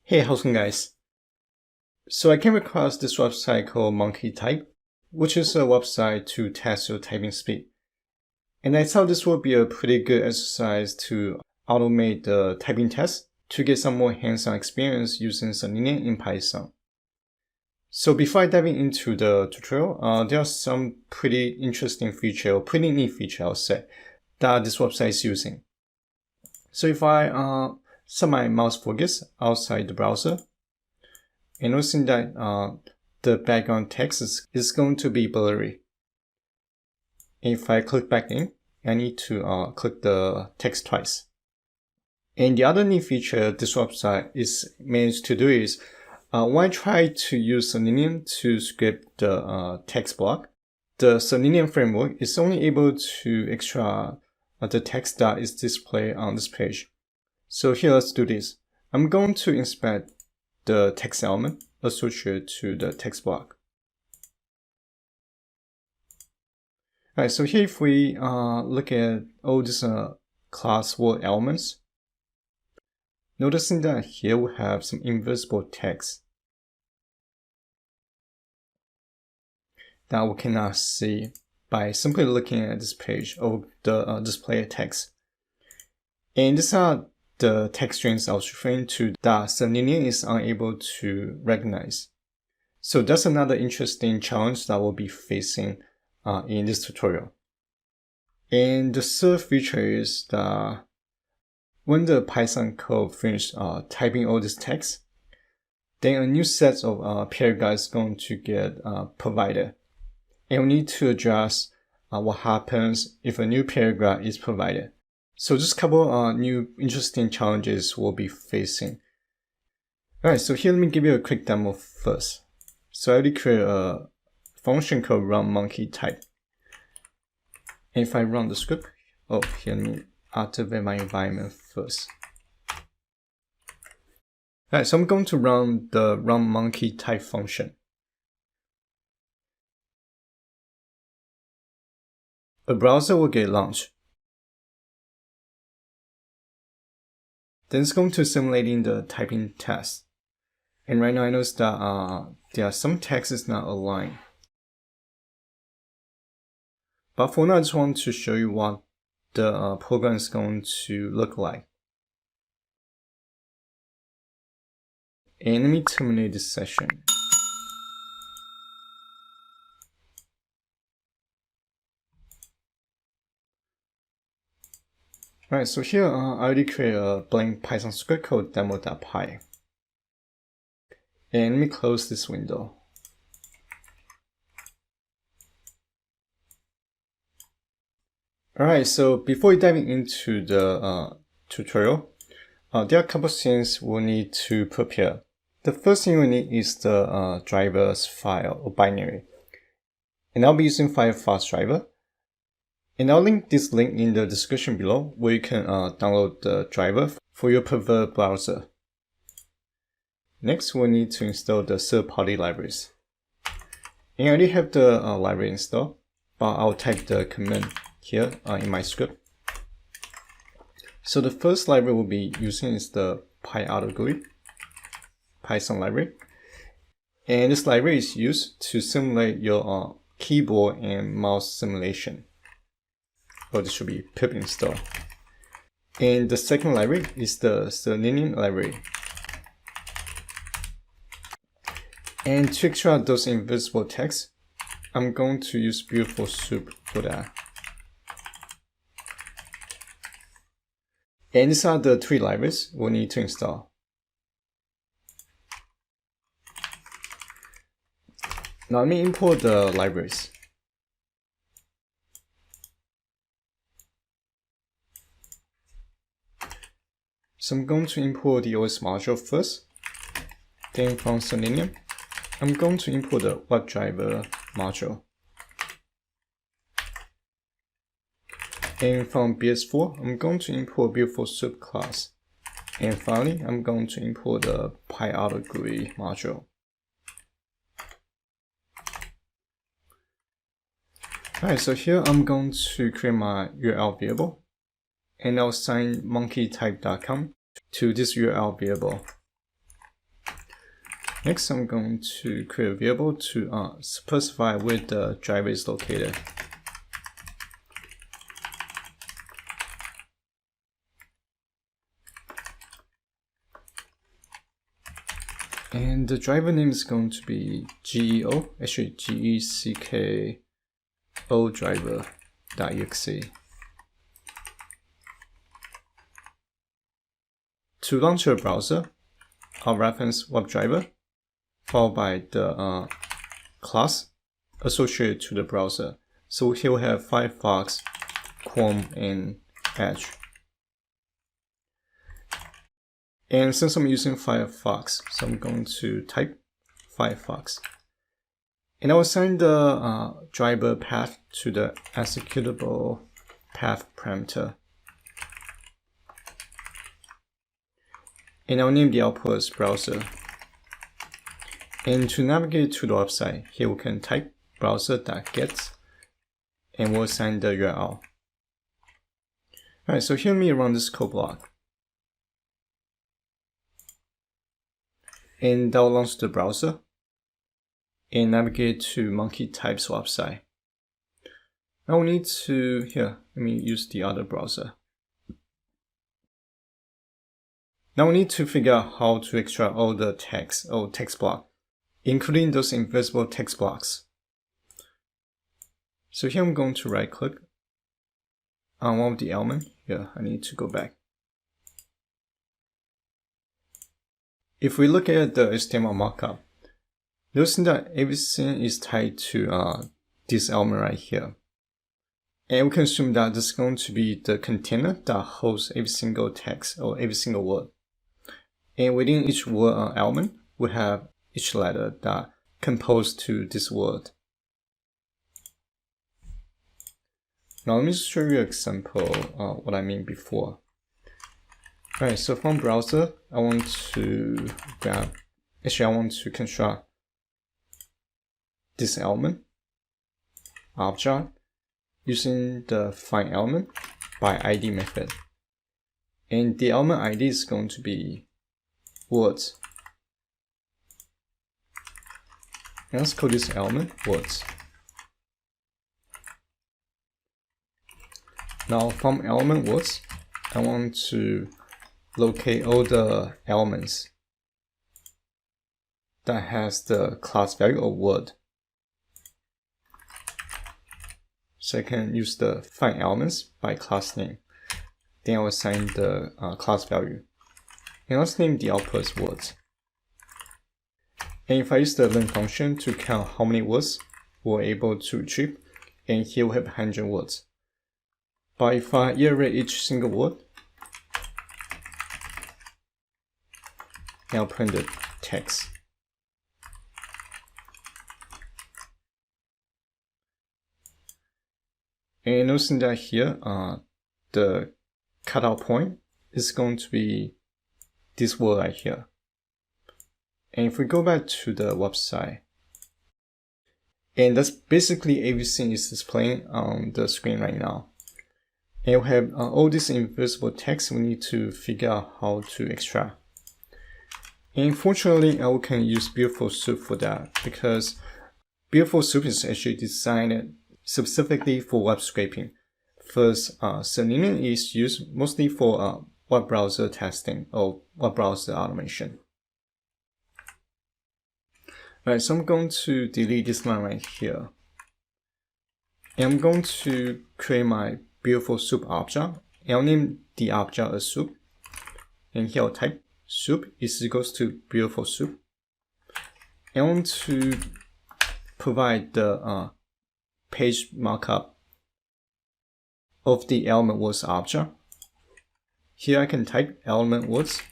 Hey, how's it going, guys? So I came across this website called MonkeyType, which is a website to test your typing speed. And I thought this would be a pretty good exercise to automate the typing test to get some more hands-on experience using Selenium in Python. So before I dive into the tutorial, there are some pretty interesting feature, or pretty neat feature, I'll say, that this website is using. So if I set my mouse focus outside the browser, and noticing that the background text is going to be blurry. If I click back in, I need to click the text twice. And the other neat feature this website is managed to do is, when I try to use Selenium to script the text block, the Selenium framework is only able to extract the text that is displayed on this page. So here, let's do this. I'm going to inspect the text element associated to the text block. Alright, so here if we look at all these class word elements, noticing that here we have some invisible text that we cannot see by simply looking at this page of the display text. And these are the text strings I was referring to that Selenium is unable to recognize. So that's another interesting challenge that we'll be facing in this tutorial. And the third feature is that when the Python code finishes typing all this text, then a new set of PyAutoGui is going to get provided. And we need to address what happens if a new PyAutoGui is provided. So just a couple new interesting challenges we'll be facing. Alright, so here let me give you a quick demo first. So I already created a function called run MonkeyType. And if I run the script, here let me activate my environment first. Alright, so I'm going to run the run MonkeyType function. A browser will get launched. Then it's going to simulating the typing test. And right now I notice that there are some text is not aligned. But for now I just want to show you what the program is going to look like. And let me terminate this session. Alright, so here I already created a blank Python script called demo.py. And let me close this window. Alright, so before we dive into the tutorial, there are a couple of things we'll need to prepare. The first thing we need is the drivers file or binary. And I'll be using Firefox driver. And I'll link this link in the description below where you can download the driver for your preferred browser. Next, we'll need to install the third-party libraries. And I already have the library installed, but I'll type the command here in my script. So the first library we'll be using is the PyAutoGui Python library. And this library is used to simulate your keyboard and mouse simulation. This should be pip install. And the second library is the Selenium library. And to extract those invisible text, I'm going to use BeautifulSoup for that. And these are the three libraries we'll need to install. Now let me import the libraries. So I'm going to import the OS module first. Then from Selenium, I'm going to import the WebDriver module. And from BS4, I'm going to import BeautifulSoup class. And finally, I'm going to import the PyAutoGui module. Alright, so here I'm going to create my URL variable. And I'll assign monkeytype.com to this URL variable. Next, I'm going to create a variable to specify where the driver is located. And the driver name is going to be GEO, actually GECKO driver.exe. To launch your browser, I'll reference WebDriver, followed by the class associated to the browser. So here we have Firefox, Chrome, and Edge. And since I'm using Firefox, so I'm going to type Firefox. And I will assign the driver path to the executable path parameter. And I'll name the output as browser. And to navigate to the website, here we can type browser.get and we'll assign the URL. Alright, so here let me run this code block. And that will launch the browser and navigate to monkey types website. Now we need to, let me use the other browser. Now we need to figure out how to extract all the text or text block, including those invisible text blocks. So here I'm going to right click on one of the elements. Here I need to go back. If we look at the HTML markup, notice that everything is tied to this element right here. And we can assume that this is going to be the container that holds every single text or every single word. And within each word element, we have each letter that compose to this word. Now let me show you an example what I mean before. Alright, so from browser, I want to construct this element, object, using the find element by ID method. And the element ID is going to be words. And let's call this element words. Now from element words, I want to locate all the elements that has the class value of word. So I can use the find elements by class name. Then I'll assign the class value. And let's name the output as words. And if I use the len function to count how many words we're able to retrieve, and here we have 100 words. But if I iterate each single word, and I'll print the text. And notice that here, the cutout point is going to be this word right here. And if we go back to the website, and that's basically everything is displaying on the screen right now. And we have all this invisible text we need to figure out how to extract. And fortunately, I can use BeautifulSoup for that because BeautifulSoup is actually designed specifically for web scraping. First, Selenium is used mostly for web browser testing or web browser automation. Alright, so I'm going to delete this line right here. And I'm going to create my BeautifulSoup object. And I'll name the object as soup. And here I'll type soup is equals to BeautifulSoup. I want to provide the page markup of the element words object. Here I can type element words.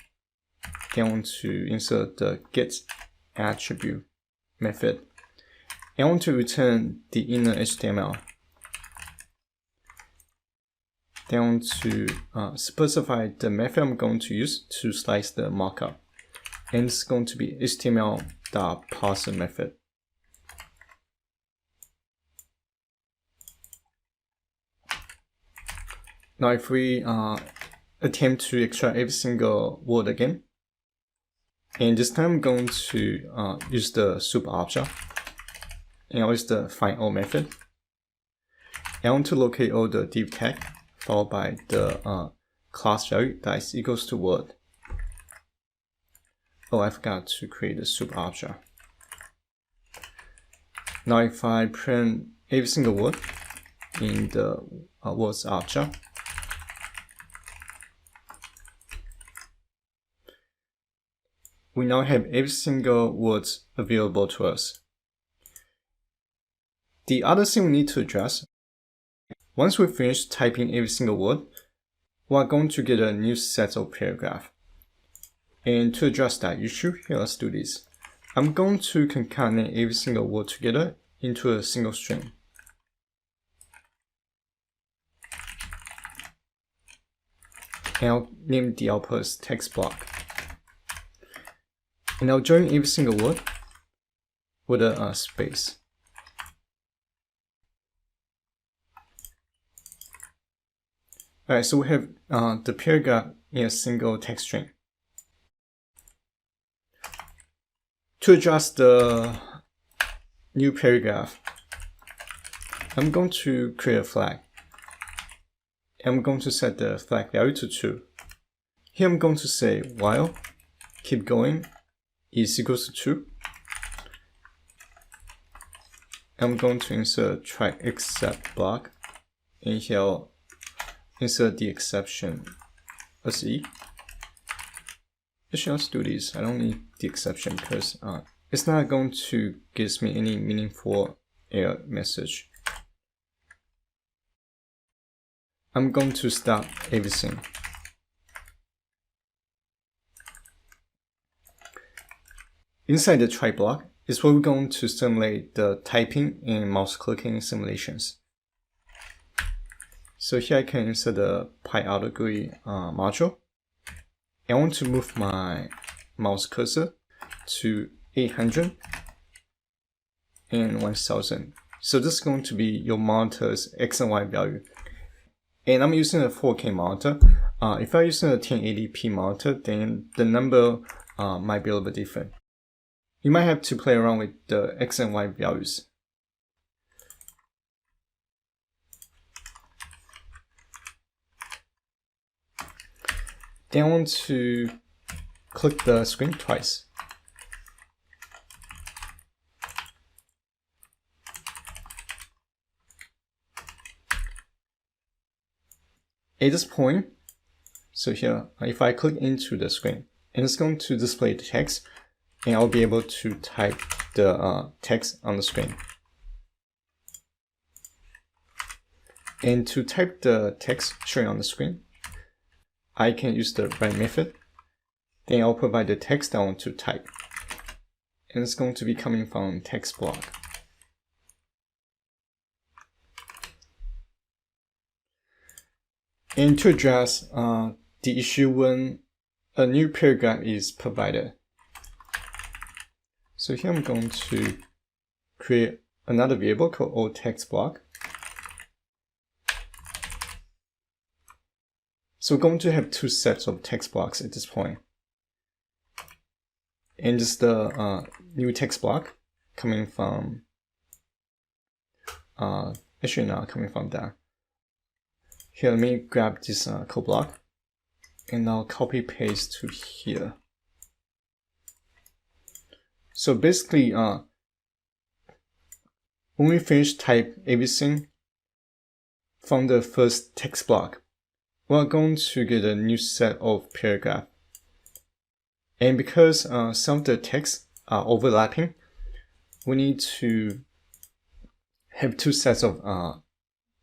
Then I want to insert the get attribute method. I want to return the inner HTML. Then I want to specify the method I'm going to use to slice the markup. And it's going to be html.parser method. Now if we attempt to extract every single word again, And this time I'm going to use the soup object, and I'll use the find all method. And I want to locate all the div tag followed by the class value that is equals to word. Oh, I forgot to create a soup object. Now if I print every single word in the words object, we now have every single word available to us. The other thing we need to address, once we finish typing every single word, we're going to get a new set of paragraph. And to address that issue, here, let's do this. I'm going to concatenate every single word together into a single string. And I'll name the output as text block. And I'll join every single word with a space. Alright, so we have the paragraph in a single text string. To adjust the new paragraph, I'm going to create a flag. I'm going to set the flag value to 2. Here I'm going to say while keep going is equals to 2. I'm going to insert try except block, and here I'll insert the exception as E. Actually, let's do this. I don't need the exception because it's not going to give me any meaningful error message. I'm going to stop everything. Inside the try block is where we're going to simulate the typing and mouse clicking simulations. So here I can insert the PyAutoGui module. I want to move my mouse cursor to 800 and 1000. So this is going to be your monitor's X and Y value. And I'm using a 4K monitor. If I'm using a 1080p monitor, then the number might be a little bit different. You might have to play around with the X and Y values. Then I want to click the screen twice. At this point, so here, if I click into the screen, and it's going to display the text, and I'll be able to type the text on the screen. And to type the text showing on the screen, I can use the write method. Then I'll provide the text I want to type. And it's going to be coming from text block. And to address the issue when a new paragraph is provided. So here I'm going to create another variable called old text block. So we're going to have two sets of text blocks at this point. And this is the new text block coming from, actually not coming from that. Here, let me grab this code block and I'll copy paste to here. So basically, when we finish type everything from the first text block, we're going to get a new set of paragraph. And because some of the texts are overlapping, we need to have two sets of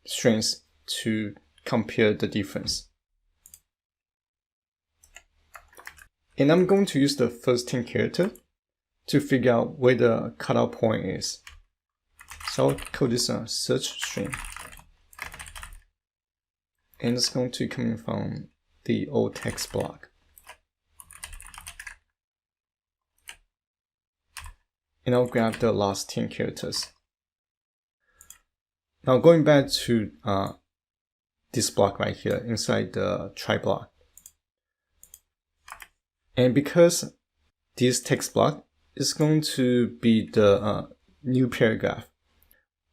strings to compare the difference. And I'm going to use the first 10 characters to figure out where the cutoff point is. So I'll call this a search string. And it's going to be coming from the old text block. And I'll grab the last 10 characters. Now going back to this block right here inside the try block. And because this text block is going to be the new paragraph.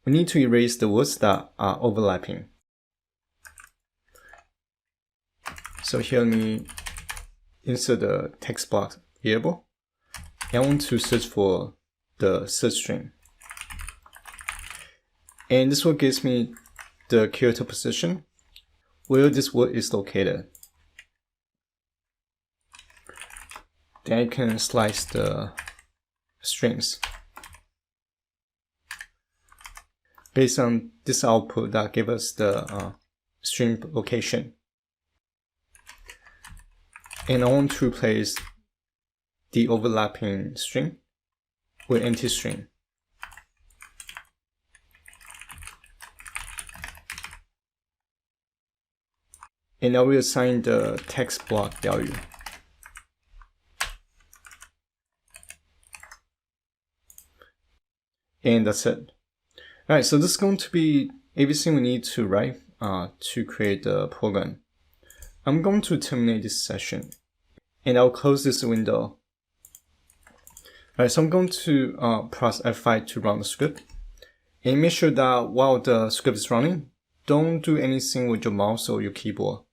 We need to erase the words that are overlapping. So here, let me insert the text block variable. I want to search for the search string. And this will give me the character position where this word is located. Then I can slice the strings based on this output that gives us the string location. And I want to replace the overlapping string with empty string. And now we assign the text block value. And that's it. Alright, so this is going to be everything we need to write to create the program. I'm going to terminate this session and I'll close this window. Alright, so I'm going to press F5 to run the script. And make sure that while the script is running, don't do anything with your mouse or your keyboard.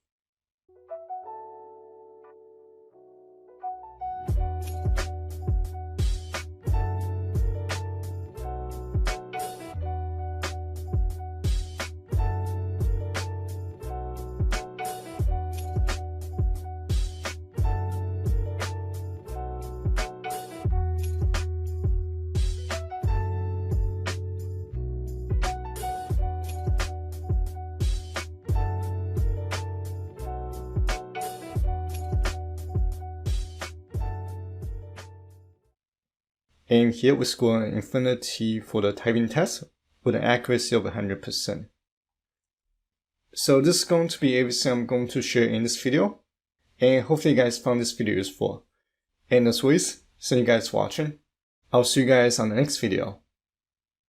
And here we score an infinity for the typing test with an accuracy of 100%. So this is going to be everything I'm going to share in this video. And hopefully you guys found this video useful. And as always, thank you guys for watching. I'll see you guys on the next video.